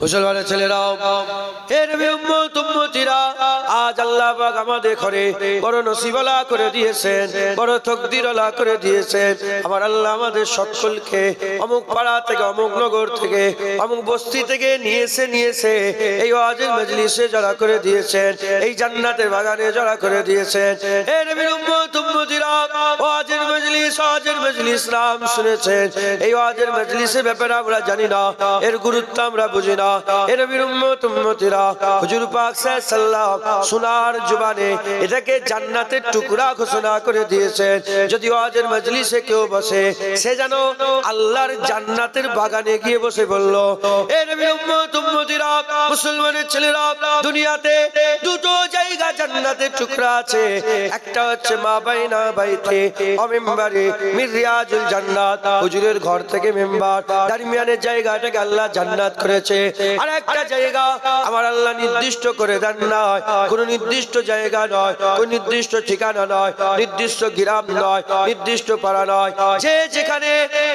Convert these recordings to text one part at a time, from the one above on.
মুসলমানের ছেলেরাও, হে নবী উম্মত উম্মতিরা, আজ আল্লাহ পাক আমাদের ঘরে বড় নসিবওয়ালা করে দিয়েছেন, বড় তকদিরওয়ালা করে দিয়েছেন। আমার আল্লাহ আমাদের সকলকে অমুক পাড়া থেকে, অমুক নগর থেকে, অমুক বস্তি থেকে নিয়েছে এই ওয়াজের মজলিসে জড়া করে দিয়েছেন, এই জান্নাতের বাগানে জড়া করে দিয়েছেন। হে নবীর উম্মত উম্মতিরা, ওয়াজের মজলিস নাম শুনেছেন, এই ওয়াজের মজলিসের ব্যাপারে আমরা জানি না, এর গুরুত্ব আমরা বুঝি না। হে নবীর উম্মত উম্মতিরা, হুজুর পাক সাল্লাল্লাহু সোনার জবানে এটাকে জান্নাতের টুকরা ঘোষণা করে দিয়েছেন। যদি ওয়াজের মজলিসে কেউ বসে, সে যেন আল্লাহর জান্নাতের বাগানে গিয়ে বসে বলল, হে নবীর উম্মত উম্মতিরা, মুসলমানের ছেলেরা, দুনিয়াতে দুটো জায়গা জান্নাতের টুকরা আছে। একটা হচ্ছে মা বাইনা বাইতে ও মিম্বারে মির রিয়াজুল জান্নাত, হুজুরের ঘর থেকে মেম্বার, দরমিয়ানের জায়গাটাকে আল্লাহ জান্নাত করেছে। আর একটা জায়গা আমার আল্লাহ নির্দিষ্ট করে দেন নয়, কোন নির্দিষ্ট জায়গা নয়, কোন নির্দিষ্ট ঠিকানা নয়, নির্দিষ্ট গ্রাম নয়, নির্দিষ্ট পাড়া নয়, যে যেখানে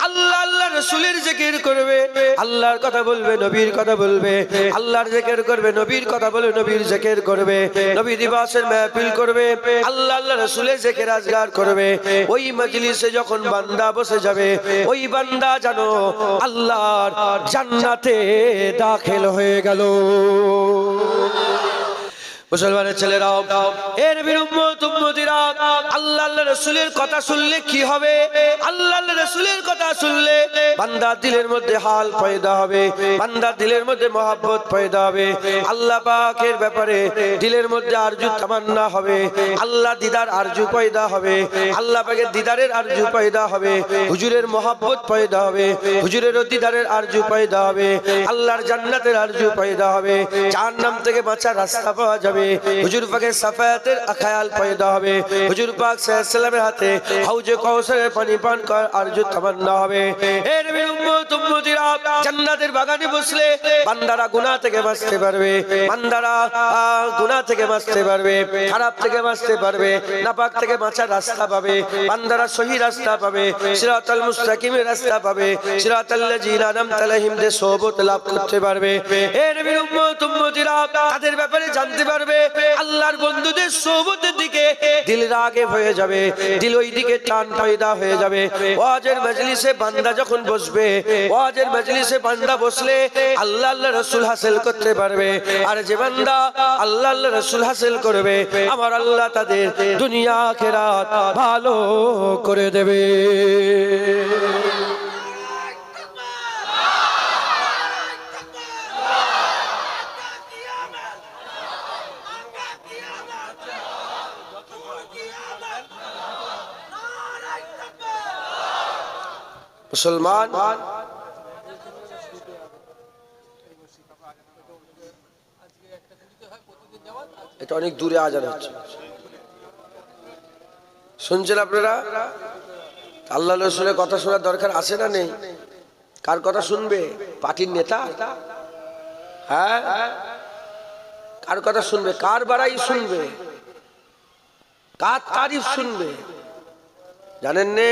আল্লাহ আল্লাহ রাসূলের জিকির করবে, আল্লাহর কথা বলবে, নবীর কথা বলবে, আল্লাহর জিকির করবে, নবীর কথা বলবে, নবীর জিকির করবে, নবী দিবসের মাহফিল করবে, আল্লাহ আল্লাহ রাসূলের জিকির আজগার করবে। ওই মজলিসে যখন বান্দা বসে যাবে, ওই বান্দা জানো আল্লাহর জান্নাতে দাখিল হয়ে গেল। মুসলমানের ছেলেরাও, এর বিরুম্মত উম্মতিরা, আল্লাহ আল্লাহ রাসূলের কথা শুনলে কি হবে? আল্লাহ আল্লাহ রাসূলের কথা শুনলে বান্দার দিলের মধ্যে হাল পয়দা হবে, বান্দার দিলের মধ্যে মহব্বত পয়দা হবে, আল্লাহ পাকের ব্যাপারে দিলের মধ্যে আরজু তামান্না হবে, আল্লাহ দিদার আরজু পয়দা হবে, আল্লাহ পাকের দিদারের আরজু পয়দা হবে, হুজুরের মহব্বত পয়দা হবে, হুজুরের দিদারের আরজু পয়দা হবে, আল্লাহর জান্নাতের আরজু পয়দা হবে, জাহান্নাম থেকে বাঁচার রাস্তা পাওয়া যাবে, হুজুর পাকের সাফায়াতের খেয়াল পয়দা হবে, হুজুর পাক সাল্লাল্লাহু আলাইহি ওয়াসাল্লামের হাতে হাউজে কাউসারের পানি পান করার আরজু তামান্না হবে। হে নবীর উম্মত উম্মতিরা, জান্নাতের বাগানে বসলে বান্দারা গুনাহ থেকে বাঁচতে পারবে, বান্দারা গুনাহ থেকে বাঁচতে পারবে, খারাপ থেকে বাঁচতে পারবে, নাপাক থেকে বাঁচার রাস্তা পাবে, বান্দারা সহি রাস্তা পাবে, সিরাতাল মুস্তাকিমের রাস্তা পাবে, সিরাতাল লাযিনা আনআমতা আলাইহিম দে সোহবত লাভ করতে পারবে। হে নবীর উম্মত উম্মতিরা, তাদের ব্যাপারে জানতে পারবে, আল্লাহর বন্ধুদের সোহবতের দিকে দিল রাগে হয়ে যাবে, দিল ওই দিকে টান পয়দা হয়ে যাবে। ওয়াজের মজলিসে বান্দা যখন বসবে, ওয়াজের মজলিসে বান্দা বসলে আল্লাহ আল্লাহ রাসূল হাসিল করতে পারবে। আর যে বান্দা আল্লাহ আল্লাহ রাসূল হাসিল করবে, আমার আল্লাহ তাদের দুনিয়া আখিরাত ভালো করে দেবে। মুসলমান, এটা অনেক দূরে আজান হচ্ছে, শুনছেন আপনারা? আল্লাহ রাসূলের কথা শোনার দরকার আছে না নেই? কার কথা শুনবে? পার্টির নেতা? হ্যাঁ, কার কথা শুনবে? কার বাড়াই শুনবে? কার তারিফ শুনবে? জানেন নে?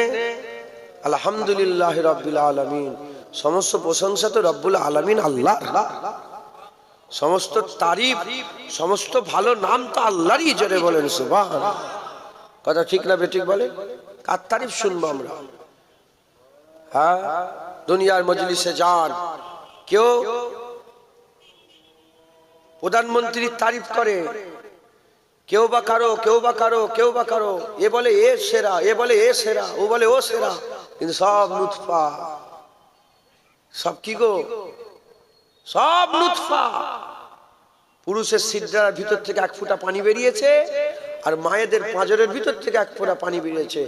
আলহামদুলিল্লাহ রাব্বিল আলামিন, সমস্ত প্রশংসা তো রব্বুল আলামিন আল্লাহ, সমস্ত তারিফ, সমস্ত ভালো নাম তো আল্লাহরই। জোরে বলেন সুবহানাল্লাহ। কথা ঠিক না বেঠিক বলেন? কার তারিফ শুনবো আমরা? হ্যাঁ, দুনিয়ার মজলিসে যান, কেউ প্রধানমন্ত্রীর তারিফ করে, কেউ বা কারো, কেউ বা কারো, কেউ বা কারো, এ বলে এ সেরা, এ বলে এ সেরা, ও বলে ও সেরা, কিন্তু সব লুৎফা। সব কি গো? সব লুৎফা। পুরুষের সিদ্রার ভিতর থেকে এক ফোঁটা পানি বেরিয়েছে, আর মায়েদের পাঁজরের ভিতর থেকে এক ফোঁটা পানি বেরিয়েছে,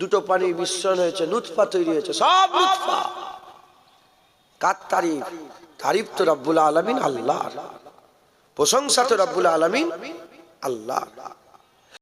দুটো পানি মিশ্রণ হয়েছে, লুৎফা তৈরি হয়েছে, সব লুৎফা। কার তারিফ? তারিফ তো রব্বুল আলামিন আল্লাহ, প্রশংসা তো রব্বুল আলামিন আল্লাহ।